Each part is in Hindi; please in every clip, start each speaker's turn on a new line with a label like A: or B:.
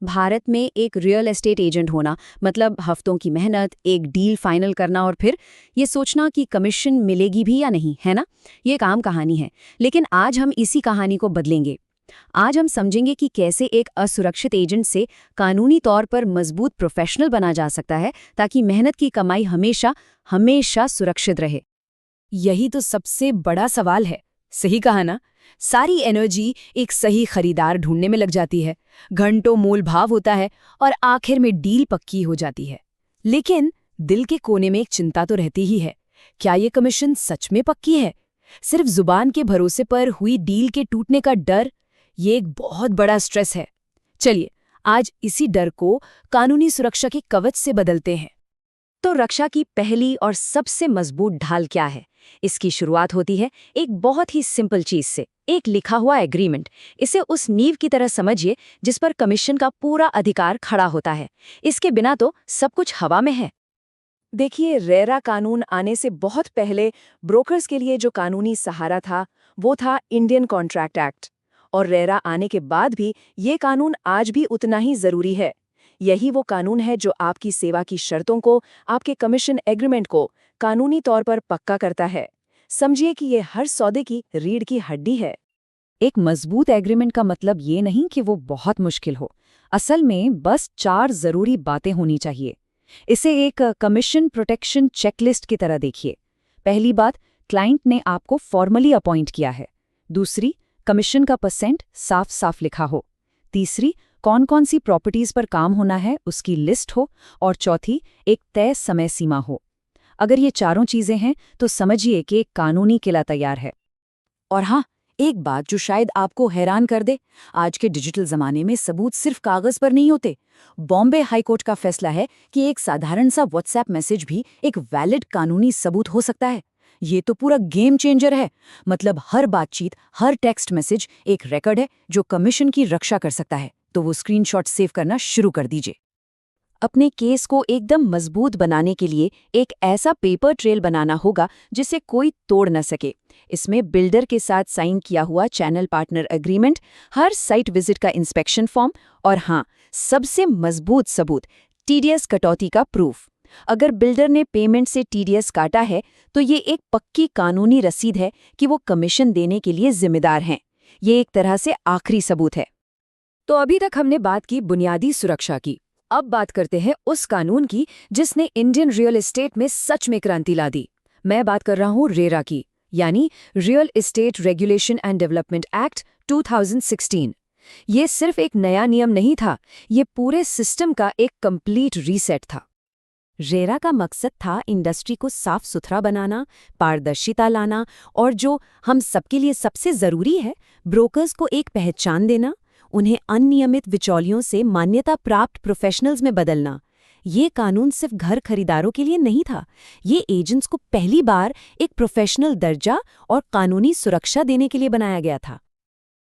A: भारत में एक रियल एस्टेट एजेंट होना मतलब हफ्तों की मेहनत, एक डील फाइनल करना और फिर ये सोचना कि कमीशन मिलेगी भी या नहीं, है ना? ये एक आम कहानी है। लेकिन आज हम इसी कहानी को बदलेंगे। आज हम समझेंगे कि कैसे एक असुरक्षित एजेंट से कानूनी तौर पर मजबूत प्रोफेशनल बना जा सकता है ताकि मेहनत की कमाई हमेशा हमेशा सुरक्षित रहे।
B: यही तो सबसे बड़ा सवाल है। सही कहा ना? सारी एनर्जी एक सही खरीदार ढूंढने में लग जाती है, घंटों मोल भाव होता है और आखिर में डील पक्की हो जाती है। लेकिन दिल के कोने में एक चिंता तो रहती ही है। क्या ये कमीशन सच में पक्की है? सिर्फ जुबान के भरोसे पर हुई डील के टूटने का डर, ये एक बहुत बड़ा स्ट्रेस है। चलिए, आज इसी डर को कानूनी सुरक्षा के कवच से बदलते हैं।
A: तो रक्षा की पहली और सबसे मजबूत ढाल क्या है? इसकी शुरुआत होती है एक बहुत ही सिंपल चीज से, एक लिखा हुआ एग्रीमेंट। इसे उस नींव की तरह समझिए जिस पर कमीशन का पूरा अधिकार खड़ा होता है। इसके बिना तो सब कुछ हवा में है।
C: देखिए, रेरा कानून आने से बहुत पहले ब्रोकर्स के लिए जो कानूनी सहारा था वो था इंडियन कॉन्ट्रैक्ट एक्ट। और रेरा आने के बाद भी ये कानून आज भी उतना ही जरूरी है। यही वो कानून है जो आपकी सेवा की शर्तों को, आपके कमीशन एग्रीमेंट को कानूनी तौर पर पक्का करता है। समझिए कि ये हर सौदे की रीढ़ की हड्डी है।
B: एक मजबूत एग्रीमेंट का मतलब ये नहीं कि वो बहुत मुश्किल हो। असल में बस 4 जरूरी बातें होनी चाहिए। इसे एक कमीशन प्रोटेक्शन चेकलिस्ट की तरह देखिए। पहली बात, क्लाइंट ने आपको फॉर्मली अपॉइंट किया है। दूसरी, कमीशन का परसेंट साफ साफ लिखा हो। तीसरी, कौन कौन सी प्रॉपर्टीज पर काम होना है उसकी लिस्ट हो। और चौथी, एक तय समय सीमा हो। अगर ये चारों चीजें हैं तो समझिए कि एक कानूनी किला तैयार है।
A: और हाँ, एक बात जो शायद आपको हैरान कर दे, आज के डिजिटल जमाने में सबूत सिर्फ कागज पर नहीं होते। बॉम्बे हाईकोर्ट का फैसला है कि एक साधारण सा व्हाट्सएप मैसेज भी एक वैलिड कानूनी सबूत हो सकता है। ये तो पूरा गेम चेंजर है। मतलब हर बातचीत, हर टेक्स्ट मैसेज एक रिकॉर्ड है जो कमीशन की रक्षा कर सकता है। तो वो स्क्रीनशॉट सेव करना शुरू कर दीजिए। अपने केस को एकदम मजबूत बनाने के लिए एक ऐसा पेपर ट्रेल बनाना होगा जिसे कोई तोड़ न सके। इसमें बिल्डर के साथ साइन किया हुआ चैनल पार्टनर एग्रीमेंट, हर साइट विजिट का इंस्पेक्शन फॉर्म और हाँ, सबसे मजबूत सबूत, टीडीएस कटौती का प्रूफ। अगर बिल्डर ने पेमेंट से टीडीएस काटा है तो ये एक पक्की कानूनी रसीद है कि वो कमीशन देने के लिए जिम्मेदार हैं। ये एक तरह से आखिरी सबूत है।
B: तो अभी तक हमने बात की बुनियादी सुरक्षा की। अब बात करते हैं उस कानून की जिसने इंडियन रियल एस्टेट में सच में क्रांति ला दी। मैं बात कर रहा हूँ रेरा की, यानी real estate regulation and development act 2016। ये सिर्फ एक नया नियम नहीं था, ये पूरे सिस्टम का एक कंप्लीट रीसेट था। रेरा का मकसद था इंडस्ट्री को साफ सुथरा बनाना, पारदर्शिता लाना और जो हम सबके लिए सबसे जरूरी है, ब्रोकर्स को एक पहचान देना, उन्हें अनियमित बिचौलियों से मान्यता प्राप्त प्रोफेशनल्स में बदलना। ये कानून सिर्फ घर खरीदारों के लिए नहीं था, ये एजेंट्स को पहली बार एक प्रोफेशनल दर्जा और कानूनी सुरक्षा देने के लिए बनाया गया था।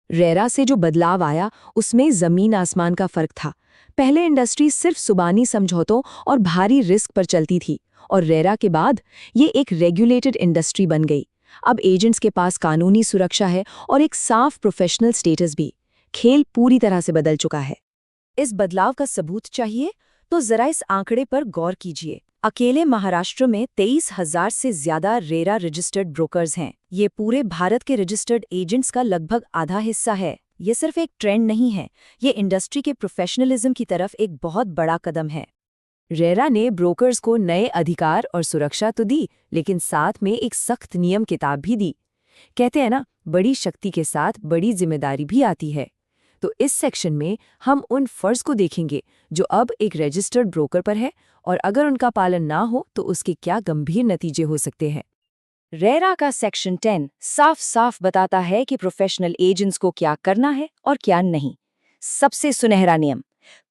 C: रेरा से जो बदलाव आया उसमें जमीन आसमान का फर्क था। पहले इंडस्ट्री सिर्फ जुबानी समझौतों और भारी रिस्क पर चलती थी और रेरा के बाद ये एक रेगुलेटेड इंडस्ट्री बन गई। अब एजेंट्स के पास कानूनी सुरक्षा है और एक साफ प्रोफेशनल स्टेटस भी। खेल पूरी तरह से बदल चुका है।
B: इस बदलाव का सबूत चाहिए तो जरा इस आंकड़े पर गौर कीजिए। अकेले महाराष्ट्र में 23,000 से ज्यादा रेरा रजिस्टर्ड ब्रोकर्स हैं। ये पूरे भारत के रजिस्टर्ड एजेंट्स का लगभग आधा हिस्सा है। ये सिर्फ एक ट्रेंड नहीं है, ये इंडस्ट्री के प्रोफेशनलिज्म की तरफ एक बहुत बड़ा कदम है। रेरा ने ब्रोकर्स को नए अधिकार और सुरक्षा तो दी, लेकिन साथ में एक सख्त नियम किताब भी दी। कहते हैं ना, बड़ी शक्ति के साथ बड़ी जिम्मेदारी भी आती है। तो इस सेक्शन में हम उन फर्ज को देखेंगे जो अब एक रजिस्टर्ड ब्रोकर पर है और अगर उनका पालन ना हो तो उसके क्या गंभीर नतीजे हो सकते हैं।
A: रेरा का सेक्शन 10 साफ साफ बताता है कि प्रोफेशनल एजेंट्स को क्या करना है और क्या नहीं। सबसे सुनहरा नियम,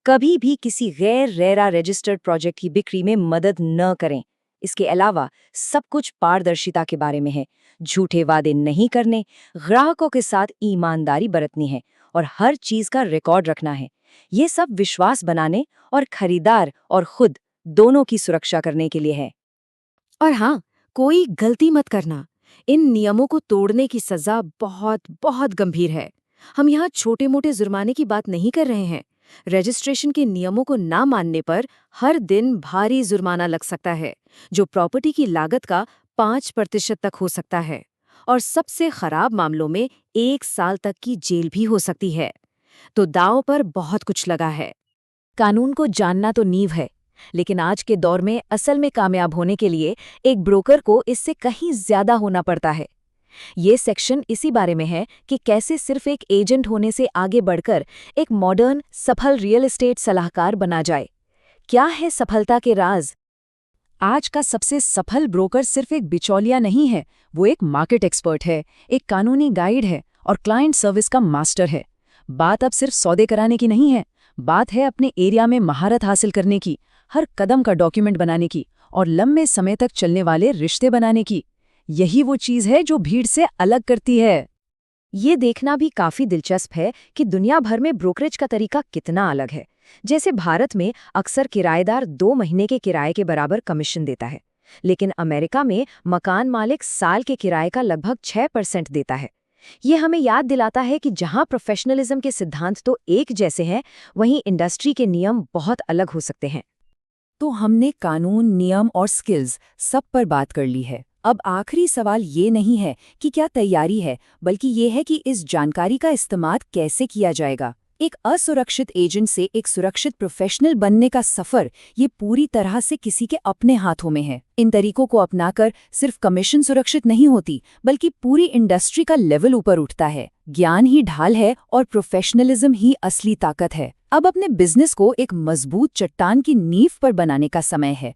A: कभी भी किसी गैर रेरा रजिस्टर्ड प्रोजेक्ट की बिक्री में मदद न करें। इसके अलावा सब कुछ पारदर्शिता के बारे में है। झूठे वादे नहीं करने, ग्राहकों के साथ ईमानदारी बरतनी है और हर चीज का रिकॉर्ड रखना है। ये सब विश्वास बनाने और खरीदार और खुद दोनों की सुरक्षा करने के लिए है।
B: और हाँ, कोई गलती मत करना। इन नियमों को तोड़ने की सजा बहुत बहुत गंभीर है। हम यहाँ छोटे मोटे जुर्माने की बात नहीं कर रहे हैं। रजिस्ट्रेशन के नियमों को ना मानने पर हर दिन भारी जुर्माना लग सकता है, जो प्रॉपर्टी की लागत का 5% तक हो सकता है, और सबसे खराब मामलों में 1 साल तक की जेल भी हो सकती है। तो दांव पर बहुत कुछ लगा है।
A: कानून को जानना तो नींव है, लेकिन आज के दौर में असल में कामयाब होने के लिए एक ब्रोकर को इससे कहीं ज्यादा होना पड़ता है। ये सेक्शन इसी बारे में है कि कैसे सिर्फ एक एजेंट होने से आगे बढ़कर एक मॉडर्न, सफल रियल एस्टेट सलाहकार बना जाए। क्या है सफलता के राज? आज का सबसे सफल ब्रोकर सिर्फ एक बिचौलिया नहीं है, वो एक मार्केट एक्सपर्ट है, एक कानूनी गाइड है और क्लाइंट सर्विस का मास्टर है। बात अब सिर्फ सौदे कराने की नहीं है, बात है अपने एरिया में महारत हासिल करने की, हर कदम का डॉक्यूमेंट बनाने की और लंबे समय तक चलने वाले रिश्ते बनाने की। यही वो चीज है जो भीड़ से अलग करती है।
C: ये देखना भी काफी दिलचस्प है कि दुनिया भर में ब्रोकरेज का तरीका कितना अलग है। जैसे भारत में अक्सर किराएदार 2 महीने के किराए के बराबर कमीशन देता है, लेकिन अमेरिका में मकान मालिक साल के किराए का लगभग 6% देता है। ये हमें याद दिलाता है कि जहां प्रोफेशनलिज्म के सिद्धांत तो एक जैसे हैं, वहीं इंडस्ट्री के नियम बहुत अलग हो सकते हैं।
A: तो हमने कानून, नियम और स्किल्स सब पर बात कर ली है। अब आखिरी सवाल ये नहीं है कि क्या तैयारी है, बल्कि ये है कि इस जानकारी का इस्तेमाल कैसे किया जाएगा। एक असुरक्षित एजेंट से एक सुरक्षित प्रोफेशनल बनने का सफर ये पूरी तरह से किसी के अपने हाथों में है। इन तरीकों को अपनाकर सिर्फ कमीशन सुरक्षित नहीं होती, बल्कि पूरी इंडस्ट्री का लेवल ऊपर उठता है। ज्ञान ही ढाल है और प्रोफेशनलिज्म ही असली ताकत है। अब अपने बिजनेस को एक मजबूत चट्टान की नींव पर बनाने का समय है।